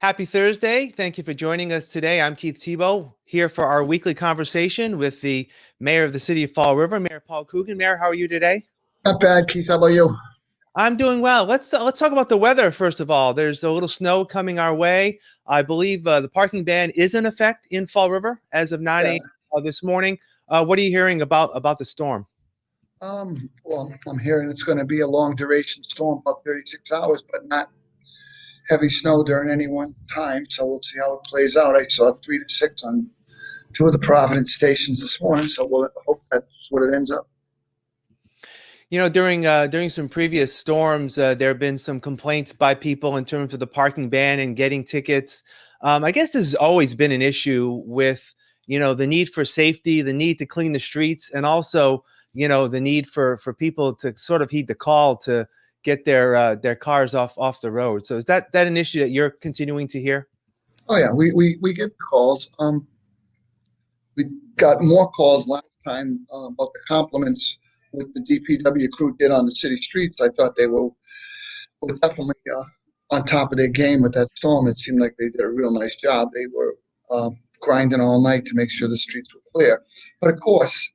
Happy Thursday. Thank you for joining us today. I'm Keith Tebow here for our weekly conversation with the mayor of the city of Fall River, Mayor Paul Coogan. Mayor, how are you today? Not bad, Keith. How about you? I'm doing well. Let's talk about the weather first of all. There's a little snow coming our way. I believe the parking ban is in effect in Fall River as of 9 Yeah. a.m. This morning. What are you hearing about the storm? Well, I'm hearing it's going to be a long duration storm, about 36 hours, but not heavy snow during any one time. So we'll see how it plays out. I saw 3 to 6 on two of the Providence stations this morning, so we'll hope that's what it ends up. You know, during some previous storms, there have been some complaints by people in terms of the parking ban and getting tickets. I guess this has always been an issue with, the need for safety, the need to clean the streets, and also, the need for people to sort of heed the call to get their cars off the road. So is that an issue that you're continuing to hear? Oh yeah, we get calls. We got more calls last time about the compliments what the DPW crew did on the city streets. I thought they were definitely on top of their game with that storm. It seemed like they did a real nice job. They were grinding all night to make sure the streets were clear. But of course,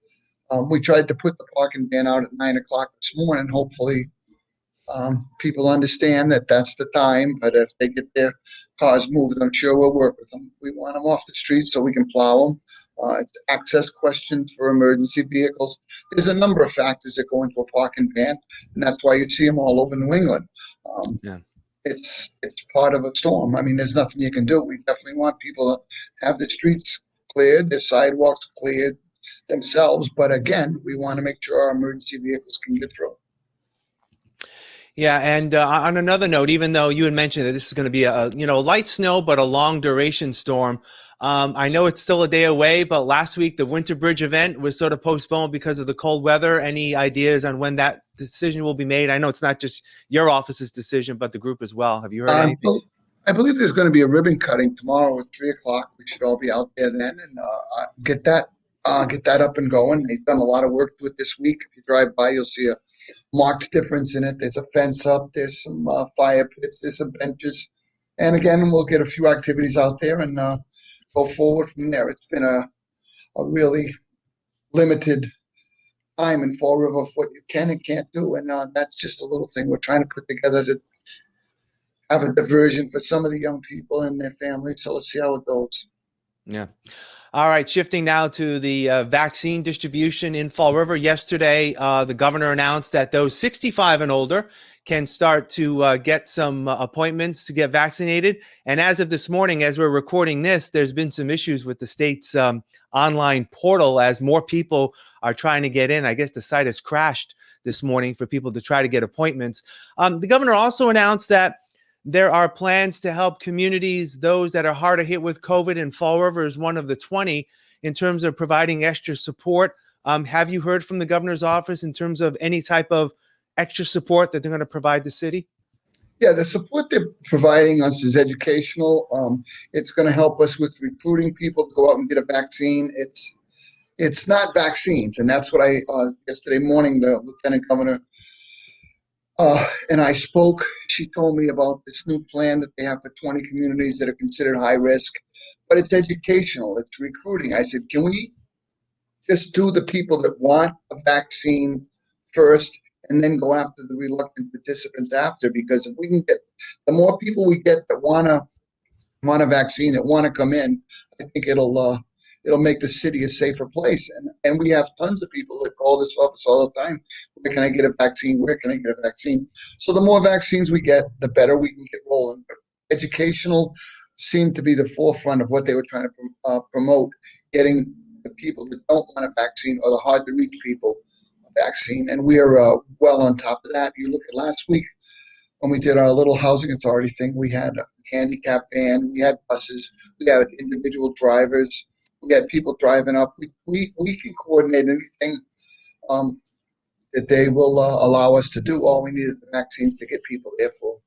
we tried to put the parking ban out at 9 o'clock this morning. Hopefully, people understand that that's the time. But if they get their cars moved, I'm sure we'll work with them. We want them off the streets so we can plow them. It's access questions for emergency vehicles. There's a number of factors that go into a parking ban, and that's why you see them all over New England. Yeah. It's part of a storm. I mean, there's nothing you can do. We definitely want people to have the streets cleared, the sidewalks cleared themselves. But again, we want to make sure our emergency vehicles can get through. Yeah, and on another note, even though you had mentioned that this is going to be a light snow but a long duration storm, I know it's still a day away. But last week the Winter Bridge event was sort of postponed because of the cold weather. Any ideas on when that decision will be made? I know it's not just your office's decision, but the group as well. Have you heard anything? I believe there's going to be a ribbon cutting tomorrow at 3 o'clock. We should all be out there then and get that up and going. They've done a lot of work to it this week. If you drive by, you'll see a marked difference in it. There's a fence up, there's some fire pits, there's some benches. And again, we'll get a few activities out there and go forward from there. It's been a really limited time in Fall River for what you can and can't do. And that's just a little thing we're trying to put together to have a diversion for some of the young people and their families. So let's see how it goes. Yeah. All right, shifting now to the vaccine distribution in Fall River. Yesterday, the governor announced that those 65 and older can start to get some appointments to get vaccinated. And as of this morning, as we're recording this, there's been some issues with the state's online portal as more people are trying to get in. I guess the site has crashed this morning for people to try to get appointments. The governor also announced that there are plans to help communities, those that are harder hit with COVID, and Fall River is one of the 20 in terms of providing extra support. Have you heard from the governor's office in terms of any type of extra support that they're going to provide the city? Yeah, the support they're providing us is educational. It's going to help us with recruiting people to go out and get a vaccine. It's not vaccines, and that's what yesterday morning the lieutenant governor and I spoke. She told me about this new plan that they have for 20 communities that are considered high risk, but it's educational, it's recruiting. I said, can we just do the people that want a vaccine first and then go after the reluctant participants after? Because if we can get the more people we get that want a vaccine, that want to come in, I think it'll make the city a safer place. And we have tons of people that call this office all the time. Where can I get a vaccine? Where can I get a vaccine? So the more vaccines we get, the better we can get rolling. But educational seemed to be the forefront of what they were trying to promote, getting the people that don't want a vaccine or the hard to reach people a vaccine. And we are well on top of that. You look at last week when we did our little housing authority thing, we had a handicap van, we had buses, we had individual drivers. We had people driving up. We can coordinate anything that they will allow us to do. All we need is the vaccines to get people there for.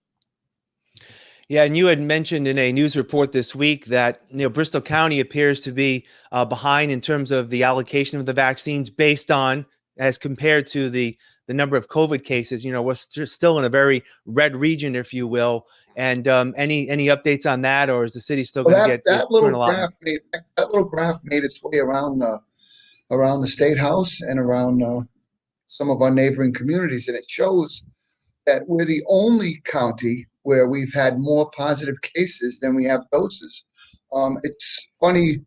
Yeah, and you had mentioned in a news report this week that Bristol County appears to be behind in terms of the allocation of the vaccines based on as compared to the number of COVID cases. We're still in a very red region, if you will. And any updates on that, or is the city still going to get That doing little a lot? graph made its way around the state house and around some of our neighboring communities, and it shows that we're the only county where we've had more positive cases than we have doses. It's funny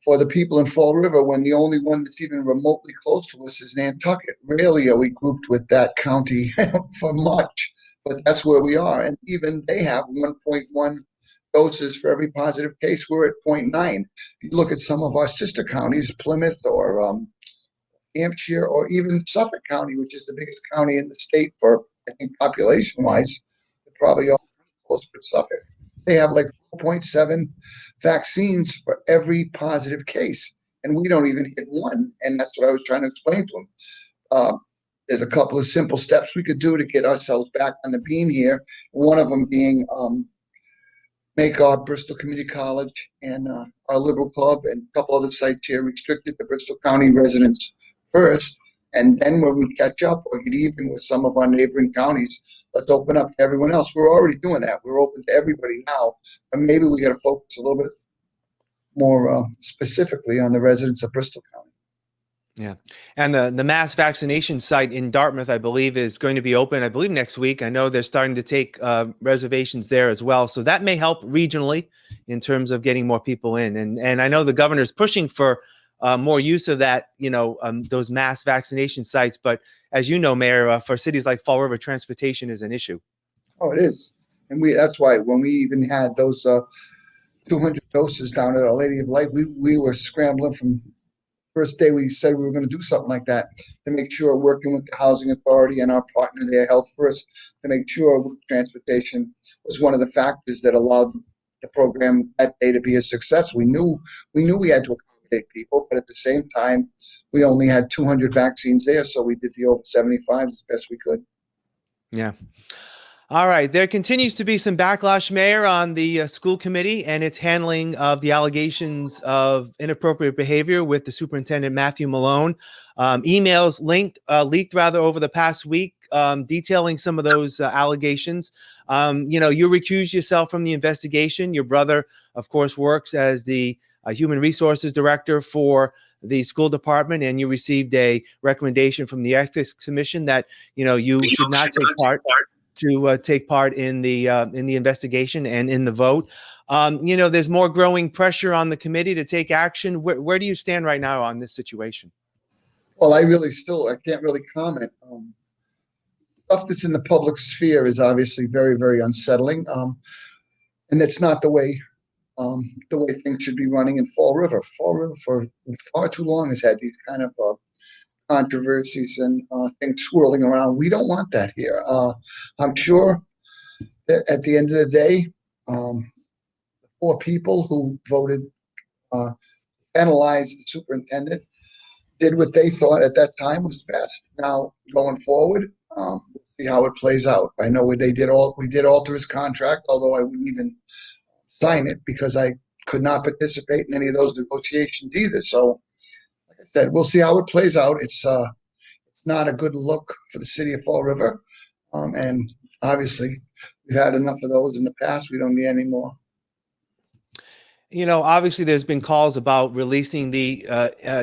for the people in Fall River when the only one that's even remotely close to us is Nantucket. Rarely are we grouped with that county for much, but that's where we are. And even they have 1.1 doses for every positive case. We're at 0.9. You look at some of our sister counties, Plymouth or Hampshire, or even Suffolk County, which is the biggest county in the state for, I think, population-wise, probably all close to Suffolk. They have like 4.7 vaccines for every positive case, and we don't even hit one. And that's what I was trying to explain to them. There's a couple of simple steps we could do to get ourselves back on the beam here. One of them being make our Bristol Community College and our Liberal Club and a couple other sites here restricted to Bristol County residents first. And then when we catch up or get even with some of our neighboring counties, let's open up to everyone else. We're already doing that. We're open to everybody now. But maybe we got to focus a little bit more specifically on the residents of Bristol County. Yeah. And the mass vaccination site in Dartmouth, I believe, is going to be open, I believe, next week. I know they're starting to take reservations there as well. So that may help regionally in terms of getting more people in. And I know the governor's pushing for more use of that, those mass vaccination sites. But as you know, Mayor, for cities like Fall River, transportation is an issue. Oh, it is. And that's why when we even had those 200 doses down at Our Lady of Light, we were scrambling from first day we said we were going to do something like that to make sure, working with the housing authority and our partner there, Health First, to make sure transportation was one of the factors that allowed the program that day to be a success. We knew we had to accommodate people, but at the same time, we only had 200 vaccines there, so we did the over 75 as best we could. Yeah. All right. There continues to be some backlash, Mayor, on the school committee and its handling of the allegations of inappropriate behavior with the superintendent, Matthew Malone. Emails leaked over the past week, detailing some of those allegations. You recused yourself from the investigation. Your brother, of course, works as the human resources director for the school department, and you received a recommendation from the ethics commission that you should not take part in the investigation and in the vote. There's more growing pressure on the committee to take action. Where do you stand right now on this situation? Well, I can't really comment. Stuff that's in the public sphere is obviously very, very unsettling, and it's not the way things should be running in Fall River. Fall River for far too long has had these kind of controversies and things swirling around. We don't want that here. I'm sure that at the end of the day, the 4 people who voted penalize the superintendent did what they thought at that time was best. Now, going forward, we'll see how it plays out. I know we did alter his contract, although I wouldn't even sign it because I could not participate in any of those negotiations either. So, like I said, we'll see how it plays out. It's not a good look for the city of Fall River, and obviously, we've had enough of those in the past. We don't need any more. Obviously, there's been calls about releasing the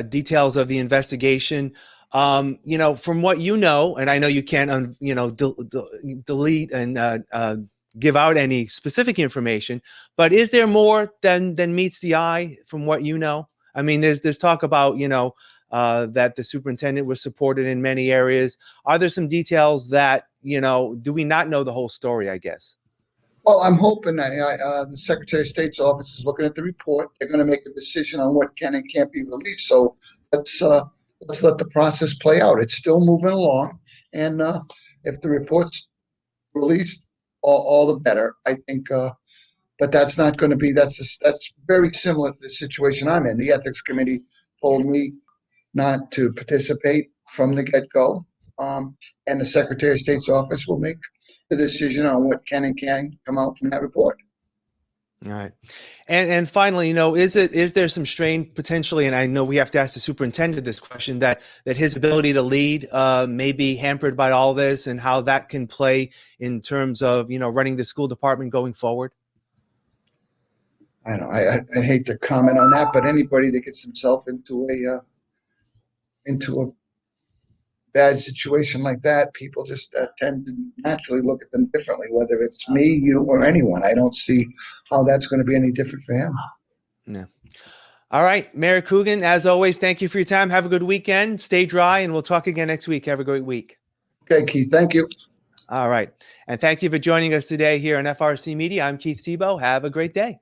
details of the investigation. From what and I know you can't, delete and give out any specific information, but is there more than meets the eye from what you know? I mean, there's talk about, that the superintendent was supported in many areas. Are there some details that, do we not know the whole story, I guess? Well, I'm hoping the Secretary of State's office is looking at the report. They're going to make a decision on what can and can't be released. So let's let the process play out. It's still moving along, and if the report's released, all the better. I think, but that's not going to be. That's very similar to the situation I'm in. The ethics committee told me not to participate from the get-go, and the Secretary of State's office will make the decision on what can and can't come out from that report. All right. And finally, is there some strain potentially, and I know we have to ask the superintendent this question, that his ability to lead may be hampered by all this, and how that can play in terms of, running the school department going forward? I don't. I hate to comment on that, but anybody that gets himself into a bad situation like that, people just tend to naturally look at them differently, whether it's me, you, or anyone. I don't see how that's going to be any different for him. No. All right, Mayor Coogan, as always, thank you for your time. Have a good weekend. Stay dry, and we'll talk again next week. Have a great week. Okay, Keith, thank you. All right. And thank you for joining us today here on FRC Media. I'm Keith Tebow. Have a great day.